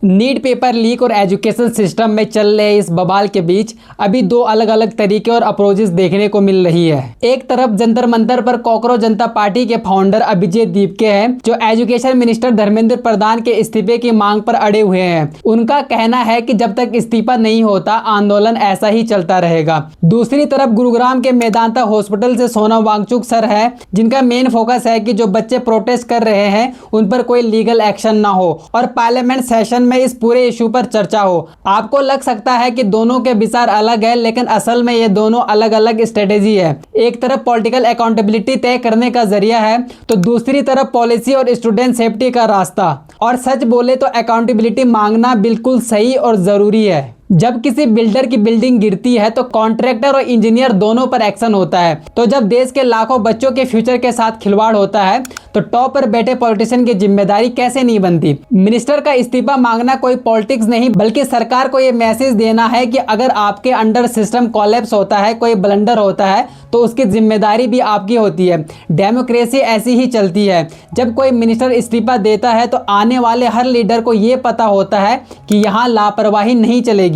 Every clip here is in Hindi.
नीट पेपर लीक और एजुकेशन सिस्टम में चल रहे इस बवाल के बीच अभी दो अलग अलग तरीके और अप्रोचेस देखने को मिल रही है। एक तरफ जंतर मंतर पर कॉकरोच जनता पार्टी के फाउंडर अभिजीत दीपके हैं, जो एजुकेशन मिनिस्टर धर्मेंद्र प्रधान के इस्तीफे की मांग पर अड़े हुए हैं। उनका कहना है कि जब तक इस्तीफा नहीं होता आंदोलन ऐसा ही चलता रहेगा। दूसरी तरफ गुरुग्राम के मेदांता हॉस्पिटल से सोनम वांगचुक सर है, जिनका मेन फोकस है कि जो बच्चे प्रोटेस्ट कर रहे हैं उन पर कोई लीगल एक्शन ना हो और पार्लियामेंट सेशन में इस पूरे इशू पर चर्चा हो। आपको लग सकता है कि दोनों के विचार अलग है, लेकिन असल में ये दोनों अलग अलग स्ट्रेटेजी है। एक तरफ पॉलिटिकल अकाउंटेबिलिटी तय करने का जरिया है, तो दूसरी तरफ पॉलिसी और स्टूडेंट सेफ्टी का रास्ता। और सच बोले तो अकाउंटेबिलिटी मांगना बिल्कुल सही और जरूरी है। जब किसी बिल्डर की बिल्डिंग गिरती है तो कॉन्ट्रैक्टर और इंजीनियर दोनों पर एक्शन होता है। तो जब देश के लाखों बच्चों के फ्यूचर के साथ खिलवाड़ होता है तो टॉप पर बैठे पॉलिटिशियन की जिम्मेदारी कैसे नहीं बनती। मिनिस्टर का इस्तीफा मांगना कोई पॉलिटिक्स नहीं, बल्कि सरकार को यह मैसेज देना है कि अगर आपके अंडर सिस्टम कोलैप्स होता है, कोई ब्लंडर होता है, तो उसकी जिम्मेदारी भी आपकी होती है। डेमोक्रेसी ऐसी ही चलती है। जब कोई मिनिस्टर इस्तीफा देता है तो आने वाले हर लीडर को यह पता होता है कि यहाँ लापरवाही नहीं चलेगी।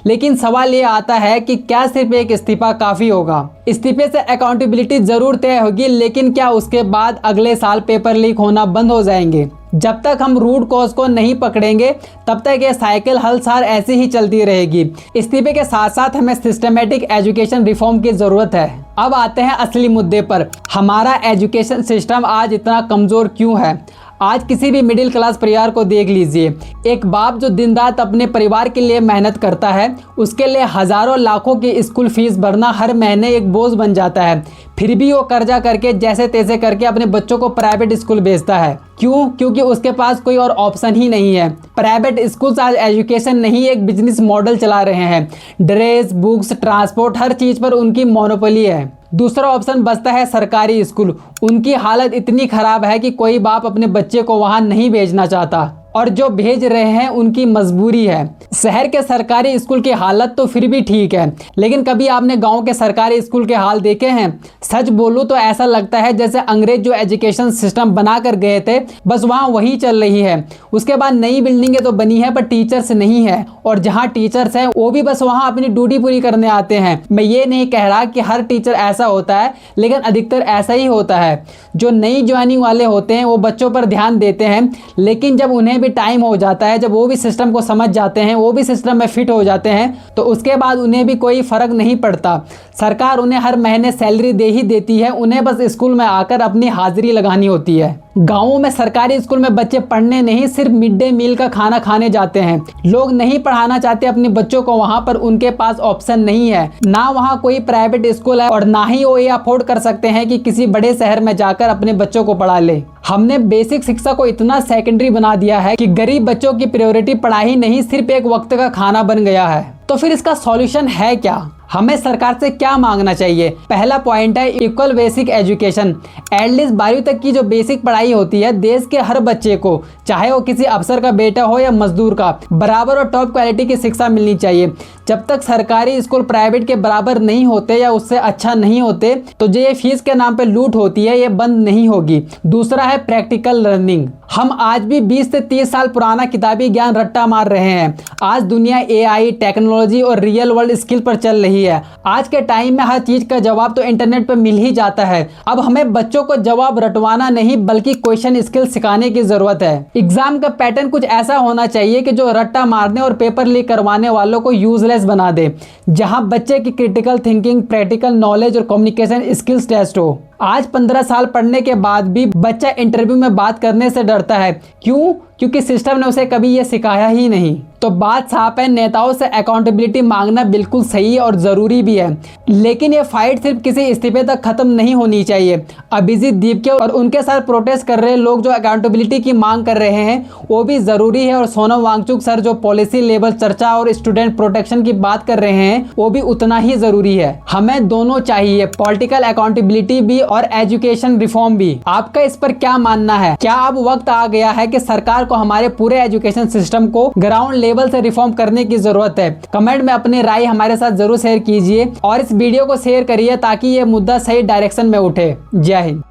लेकिन सवाल ये आता है कि क्या सिर्फ एक इस्तीफा काफी होगा। इस्तीफे से अकाउंटेबिलिटी जरूर तय होगी, लेकिन क्या उसके बाद अगले साल पेपर लीक होना बंद हो जाएंगे? जब तक हम रूट कॉज को नहीं पकड़ेंगे तब तक ये साइकिल हर साल ऐसे ही चलती रहेगी। इस्तीफे के साथ साथ हमें सिस्टमेटिक एजुकेशन रिफॉर्म की जरूरत है। अब आते हैं असली मुद्दे पर। हमारा एजुकेशन सिस्टम आज इतना कमजोर क्यों है? आज किसी भी मिडिल क्लास परिवार को देख लीजिए। एक बाप जो दिन रात अपने परिवार के लिए मेहनत करता है, उसके लिए हजारों लाखों की स्कूल फीस भरना हर महीने एक बोझ बन जाता है। फिर भी वो कर्जा करके जैसे तैसे करके अपने बच्चों को प्राइवेट स्कूल भेजता है। क्यों? क्योंकि उसके पास कोई और ऑप्शन ही नहीं है। प्राइवेट स्कूल्स आज एजुकेशन नहीं, एक बिजनेस मॉडल चला रहे हैं। ड्रेस, बुक्स, ट्रांसपोर्ट, हर चीज पर उनकी मोनोपोली है। दूसरा ऑप्शन बचता है सरकारी स्कूल। उनकी हालत इतनी खराब है कि कोई बाप अपने बच्चे को वहां नहीं भेजना चाहता, और जो भेज रहे हैं उनकी मजबूरी है। शहर के सरकारी स्कूल की हालत तो फिर भी ठीक है, लेकिन कभी आपने गांव के सरकारी स्कूल के हाल देखे हैं? सच बोलूं तो ऐसा लगता है जैसे अंग्रेज जो एजुकेशन सिस्टम बना कर गए थे, बस वहां वही चल रही है। उसके बाद नई बिल्डिंगें तो बनी है पर टीचर्स नहीं है, और जहां टीचर्स हैं वो भी बस वहां अपनी ड्यूटी पूरी करने आते हैं। मैं ये नहीं कह रहा कि हर टीचर ऐसा होता है, लेकिन अधिकतर ऐसा ही होता है। जो नई ज्वाइनिंग वाले होते हैं वो बच्चों पर ध्यान देते हैं, लेकिन जब उन्हें भी टाइम हो जाता है, जब वो भी सिस्टम को समझ जाते हैं, वो भी सिस्टम में फिट हो जाते हैं, तो उसके बाद उन्हें भी कोई फर्क नहीं पड़ता। सरकार उन्हें हर महीने सैलरी दे ही देती है, उन्हें बस स्कूल में आकर अपनी हाजिरी लगानी होती है। गांवों में सरकारी स्कूल में बच्चे पढ़ने नहीं, सिर्फ मिड डे मील का खाना खाने जाते हैं। लोग नहीं पढ़ाना चाहते अपने बच्चों को वहां पर, उनके पास ऑप्शन नहीं है। ना वहां कोई प्राइवेट स्कूल है और ना ही वो ये अफोर्ड कर सकते हैं कि किसी बड़े शहर में जाकर अपने बच्चों को पढ़ा ले। हमने बेसिक शिक्षा को इतना सेकेंडरी बना दिया है कि गरीब बच्चों की प्रायोरिटी पढ़ाई नहीं, सिर्फ एक वक्त का खाना बन गया है। तो फिर इसका सॉल्यूशन है क्या? हमें सरकार से क्या मांगना चाहिए? पहला पॉइंट है इक्वल बेसिक एजुकेशन। एटलीस्ट 12वीं तक की जो बेसिक पढ़ाई होती है, देश के हर बच्चे को, चाहे वो किसी अफसर का बेटा हो या मजदूर का, बराबर और टॉप क्वालिटी की शिक्षा मिलनी चाहिए। जब तक सरकारी स्कूल प्राइवेट के बराबर नहीं होते या उससे अच्छा नहीं होते, तो जो ये फीस के नाम पे लूट होती है ये बंद नहीं होगी। दूसरा है प्रैक्टिकल लर्निंग। हम आज भी 20 से 30 साल पुराना किताबी ज्ञान रट्टा मार रहे हैं। आज दुनिया AI, टेक्नोलॉजी और रियल वर्ल्ड स्किल पर चल रही है। आज के टाइम में हर चीज का जवाब तो इंटरनेट पर मिल ही जाता है। अब हमें बच्चों को जवाब रटवाना नहीं, बल्कि क्वेश्चन स्किल सिखाने की जरूरत है। एग्जाम का पैटर्न कुछ ऐसा होना चाहिए कि जो रट्टा मारने और पेपर लीक करवाने वालों को यूजलेस बना दे, जहां बच्चे की क्रिटिकल थिंकिंग, प्रैक्टिकल नॉलेज और कम्युनिकेशन स्किल्स टेस्ट हो। आज 15 साल पढ़ने के बाद भी बच्चा इंटरव्यू में बात करने से डरता है। क्यों? क्योंकि सिस्टम ने उसे कभी ये सिखाया ही नहीं। तो बात साफ है, नेताओं से अकाउंटेबिलिटी मांगना बिल्कुल सही और जरूरी भी है, लेकिन ये फाइट सिर्फ किसी इस्तीफे तक खत्म नहीं होनी चाहिए। अभिजीत दीपके और उनके साथ प्रोटेस्ट कर रहे लोग जो अकाउंटेबिलिटी की मांग कर रहे हैं वो भी जरूरी है, और सोनम वांगचुक सर जो पॉलिसी लेवल चर्चा और स्टूडेंट प्रोटेक्शन की बात कर रहे हैं वो भी उतना ही जरूरी है। हमें दोनों चाहिए, पॉलिटिकल अकाउंटेबिलिटी भी और एजुकेशन रिफॉर्म भी। आपका इस पर क्या मानना है? क्या अब वक्त आ गया है कि सरकार को हमारे पूरे एजुकेशन सिस्टम को ग्राउंड लेवल से रिफॉर्म करने की जरूरत है? कमेंट में अपनी राय हमारे साथ जरूर शेयर कीजिए और इस वीडियो को शेयर करिए ताकि ये मुद्दा सही डायरेक्शन में उठे। जय हिंद।